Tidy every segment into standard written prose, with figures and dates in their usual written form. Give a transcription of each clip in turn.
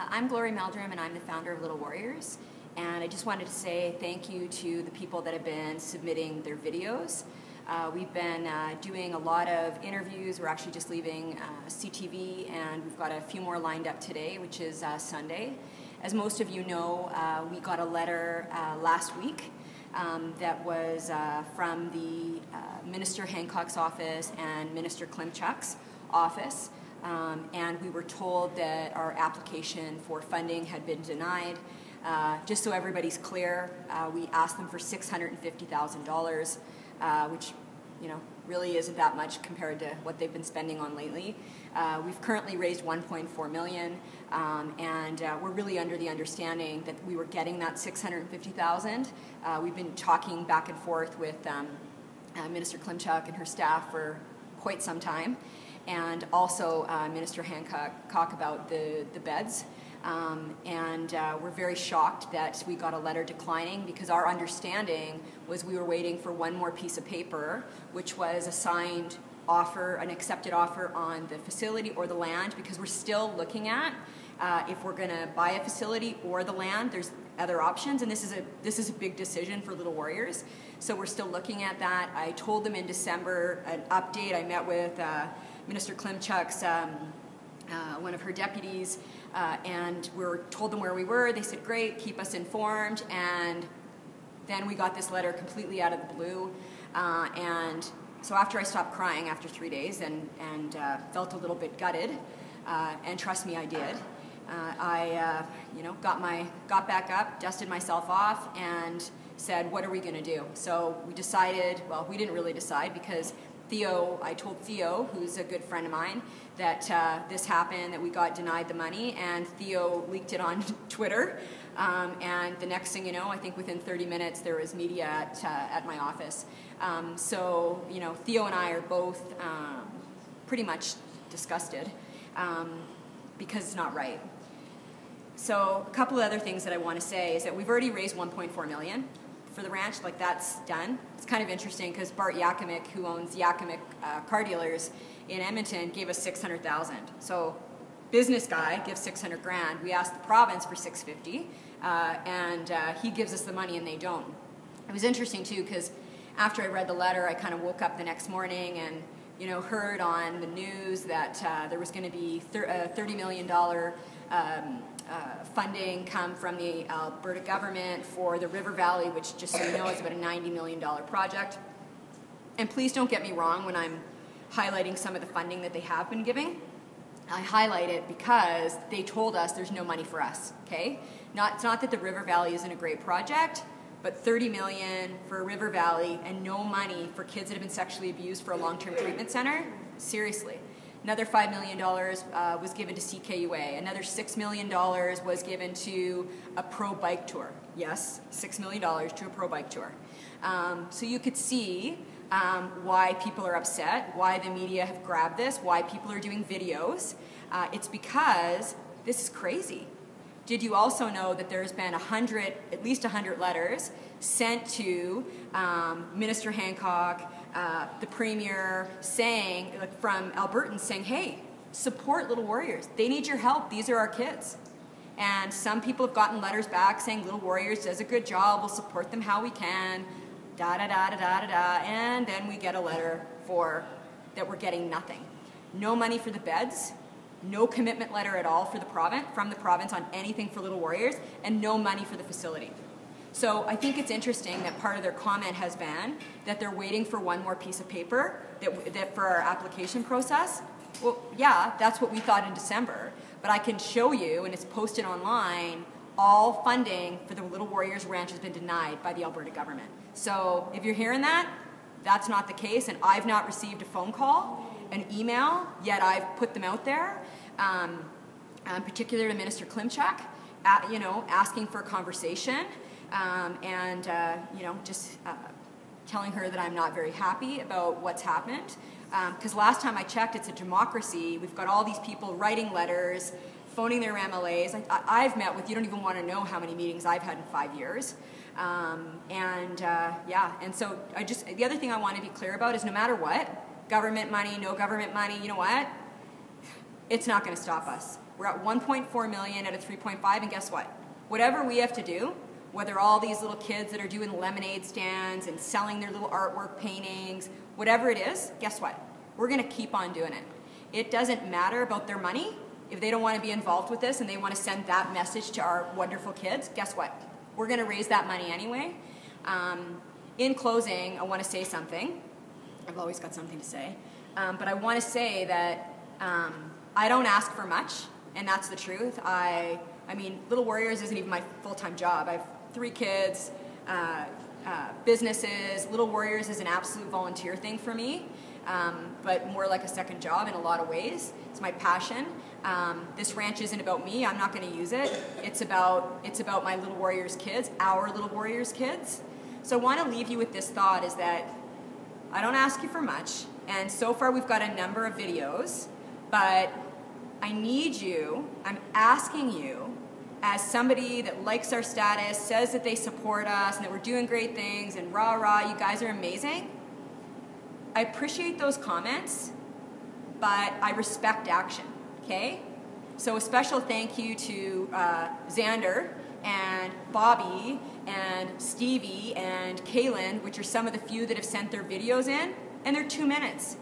I'm Glori Meldrum, and I'm the founder of Little Warriors. And I just wanted to say thank you to the people that have been submitting their videos. We've been doing a lot of interviews. We're actually just leaving CTV, and we've got a few more lined up today, which is Sunday. As most of you know, we got a letter last week that was from the Minister Hancock's office and Minister Klimchuk's office. And we were told that our application for funding had been denied. Just so everybody's clear, we asked them for $650,000, which really isn't that much compared to what they've been spending on lately. We've currently raised $1.4 million, and we're really under the understanding that we were getting that $650,000. We've been talking back and forth with Minister Klimchuk and her staff for quite some time, and also Minister Hancock about the beds. And we're very shocked that we got a letter declining, because our understanding was we were waiting for one more piece of paper, which was a signed offer, an accepted offer on the facility or the land, because we're still looking at if we're going to buy a facility or the land. There's other options, and this is a big decision for Little Warriors, so we're still looking at that. I told them in December an update. I met with Minister Klimchuk's one of her deputies, and we told them where we were. They said, great, keep us informed. And then we got this letter completely out of the blue. And so after I stopped crying after 3 days and felt a little bit gutted, and trust me, I did, I got back up, dusted myself off, and said, what are we going to do? So we decided, well, we didn't really decide, because I told Theo, who's a good friend of mine, that this happened, that we got denied the money, and Theo leaked it on Twitter. And the next thing you know, I think within 30 minutes there was media at my office. So Theo and I are both pretty much disgusted because it's not right. So a couple of other things that I want to say is that we've already raised $1.4 million. For the ranch, like, that's done. It's kind of interesting because Bart Yakimic, who owns Yakimic car dealers in Edmonton, gave us $600,000. So business guy gives 600 grand. We asked the province for 650, and he gives us the money and they don't. It was interesting too, because after I read the letter, I kind of woke up the next morning and heard on the news that there was going to be $30 million funding come from the Alberta government for the River Valley, which, just so you know, is about a $90 million project. And please don't get me wrong when I'm highlighting some of the funding that they have been giving. I highlight it because they told us there's no money for us, okay? It's not that the River Valley isn't a great project, but $30 million for a River Valley and no money for kids that have been sexually abused for a long-term treatment center? Seriously. Another $5 million was given to CKUA. Another $6 million was given to a pro bike tour. Yes, $6 million to a pro bike tour. So you could see why people are upset, why the media have grabbed this, why people are doing videos. It's because this is crazy. Did you also know that there's been at least 100 letters sent to Minister Hancock, the Premier, saying, from Albertans saying, hey, support Little Warriors. They need your help. These are our kids. And some people have gotten letters back saying Little Warriors does a good job. We'll support them how we can. Da-da-da-da-da-da-da. And then we get a letter that we're getting nothing. No money for the beds. No commitment letter at all from the province on anything for Little Warriors, and no money for the facility. So I think it's interesting that part of their comment has been that they're waiting for one more piece of paper that for our application process. Well, yeah, that's what we thought in December, but I can show you, and it's posted online, all funding for the Little Warriors Ranch has been denied by the Alberta government. So if you're hearing that, that's not the case, and I've not received a phone call, an email, yet I've put them out there, in particular to Minister Klimchuk, asking for a conversation, and just telling her that I'm not very happy about what's happened. Because last time I checked, it's a democracy. We've got all these people writing letters, phoning their MLAs. I've met with, you don't even want to know how many meetings I've had in 5 years. And so the other thing I want to be clear about is no matter what, government money, no government money, you know what? It's not going to stop us. We're at 1.4 million out of 3.5, and guess what? Whatever we have to do, whether all these little kids that are doing lemonade stands and selling their little artwork paintings, whatever it is, guess what? We're going to keep on doing it. It doesn't matter about their money. If they don't want to be involved with this and they want to send that message to our wonderful kids, guess what? We're going to raise that money anyway. In closing, I want to say something. I've always got something to say. But I want to say that I don't ask for much, and that's the truth. I mean, Little Warriors isn't even my full-time job. I have 3 kids, businesses. Little Warriors is an absolute volunteer thing for me, but more like a second job in a lot of ways. It's my passion. This ranch isn't about me. I'm not going to use it. It's about my Little Warriors kids, our Little Warriors kids. So I want to leave you with this thought, is that I don't ask you for much, and so far we've got a number of videos, but I need you, I'm asking you, as somebody that likes our status, says that they support us, and that we're doing great things, and rah rah, you guys are amazing. I appreciate those comments, but I respect action, okay? So a special thank you to Xander and Bobby and Stevie and Kaylin, which are some of the few that have sent their videos in, and they're 2 minutes.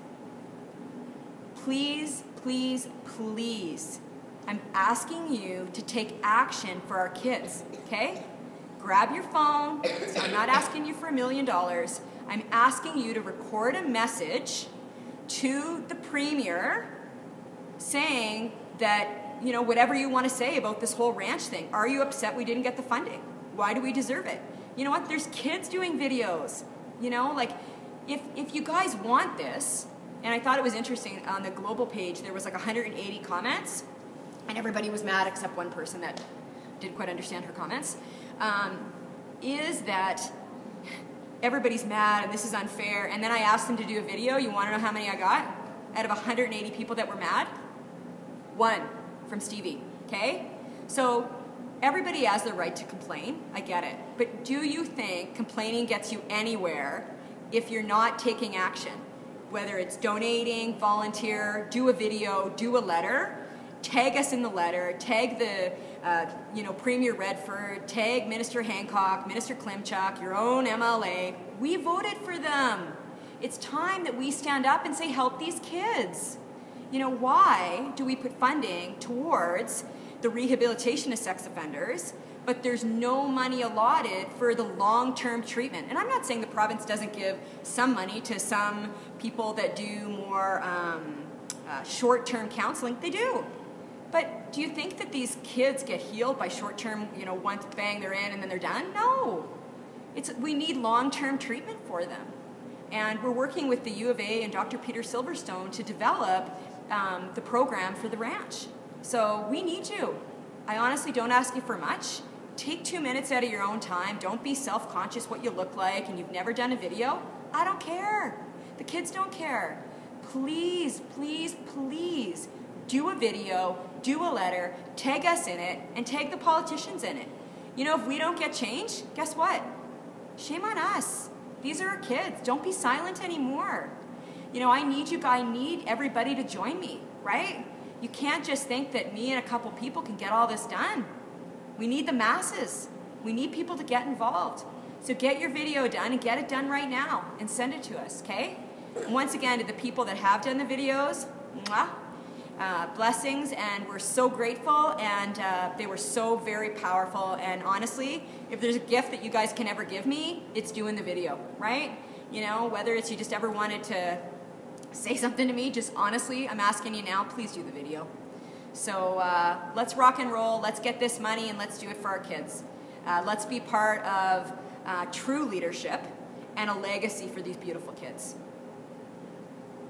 Please, please, please, I'm asking you to take action for our kids, okay? Grab your phone. I'm not asking you for $1 million. I'm asking you to record a message to the Premier saying that, you know, whatever you want to say about this whole ranch thing. Are you upset we didn't get the funding? Why do we deserve it? You know what? There's kids doing videos. You know, like, if you guys want this, and I thought it was interesting, on the global page there was like 180 comments, and everybody was mad except one person that didn't quite understand her comments, is that everybody's mad and this is unfair. And then I asked them to do a video. You want to know how many I got? Out of 180 people that were mad, 1 from Stevie, okay? So everybody has the right to complain, I get it. But do you think complaining gets you anywhere if you're not taking action? Whether it's donating, volunteer, do a video, do a letter, tag us in the letter, tag the Premier Redford, tag Minister Hancock, Minister Klimchuk, your own MLA. We voted for them. It's time that we stand up and say, help these kids. You know, why do we put funding towards the rehabilitation of sex offenders, but there's no money allotted for the long-term treatment? And I'm not saying the province doesn't give some money to some people that do more short-term counseling. They do. But do you think that these kids get healed by short-term, you know, once bang, they're in and then they're done? No. We need long-term treatment for them. And we're working with the U of A and Dr. Peter Silverstone to develop the program for the ranch. So we need you. I honestly don't ask you for much. Take 2 minutes out of your own time. Don't be self-conscious what you look like and you've never done a video. I don't care. The kids don't care. Please, please, please do a video, do a letter, tag us in it, and tag the politicians in it. You know, if we don't get change, guess what? Shame on us. These are our kids. Don't be silent anymore. You know, I need everybody to join me, right? You can't just think that me and a couple people can get all this done. We need the masses. We need people to get involved. So get your video done and get it done right now and send it to us, okay? And once again, to the people that have done the videos, mwah, blessings, and we're so grateful, and they were so very powerful. And honestly, if there's a gift that you guys can ever give me, it's doing the video, right? You know, whether it's you just ever wanted to say something to me, just honestly, I'm asking you now, please do the video. So let's rock and roll, let's get this money, and let's do it for our kids. Let's be part of true leadership and a legacy for these beautiful kids.